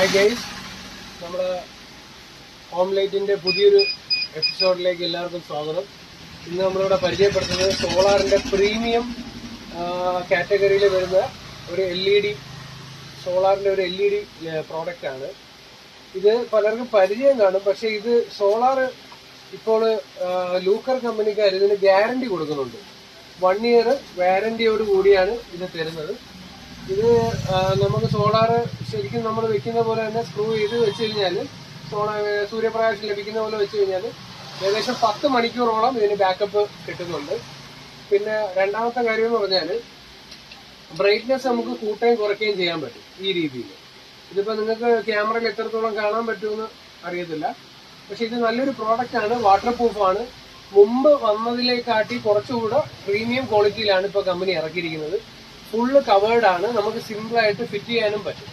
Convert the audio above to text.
Hi guys, നമ്മുടെ home ലൈറ്റിന്റെ പുതിയൊരു എപ്പിസോഡിലേക്ക് എല്ലാവർക്കും സ്വാഗതം. ഇന്ന് നമ്മളിവിടെ പരിചയപ്പെടുത്തുന്നത് സോളാറിന്റെ പ്രീമിയം കാറ്റഗറിയിൽ വരുന്ന ഒരു LED സോളാറിന്റെ ഒരു LED പ്രോഡക്റ്റ് ആണ്. ഇത് പലർക്കും പരിചയം കാണും, പക്ഷെ ഇത് സോളാർ ഇപ്പോൾ ലൂക്കർ കമ്പനിക്കാർ ഇതിന് ഗ്യാരണ്ടി കൊടുക്കുന്നുണ്ട്. 1 year വാറന്റിയോട് കൂടിയാണ് ഇത് തരുന്നത്. ഇത് നമുക്ക് സോളാർ ശരിക്കും നമ്മൾ വെക്കുന്ന പോലെ തന്നെ സ്ക്രൂ ചെയ്ത് വെച്ച് കഴിഞ്ഞാൽ സൂര്യപ്രകാശം ലഭിക്കുന്ന പോലെ വെച്ച് കഴിഞ്ഞാൽ ഏകദേശം 10 മണിക്കൂറോളം ഇതിന് ബാക്കപ്പ് കിട്ടുന്നുണ്ട്. പിന്നെ രണ്ടാമത്തെ കാര്യം എന്ന് പറഞ്ഞാൽ ബ്രൈറ്റ്നെസ് നമുക്ക് കൂട്ടുകയും കുറയ്ക്കുകയും ചെയ്യാൻ പറ്റും ഈ രീതിയിൽ. ഇതിപ്പോ നിങ്ങൾക്ക് ക്യാമറയിൽ എത്രത്തോളം കാണാൻ പറ്റുമെന്ന് അറിയത്തില്ല, പക്ഷെ ഇത് നല്ലൊരു പ്രോഡക്റ്റ് ആണ്. വാട്ടർ പ്രൂഫാണ്. മുമ്പ് വന്നതിലേക്കാട്ടി കുറച്ചുകൂടെ പ്രീമിയം ക്വാളിറ്റിയിലാണ് ഇപ്പൊ കമ്പനി ഇറക്കിയിരിക്കുന്നത്. ഫുള്ള് കവേർഡ് ആണ്. നമുക്ക് സിമ്പിൾ ആയിട്ട് ഫിറ്റ് ചെയ്യാനും പറ്റും.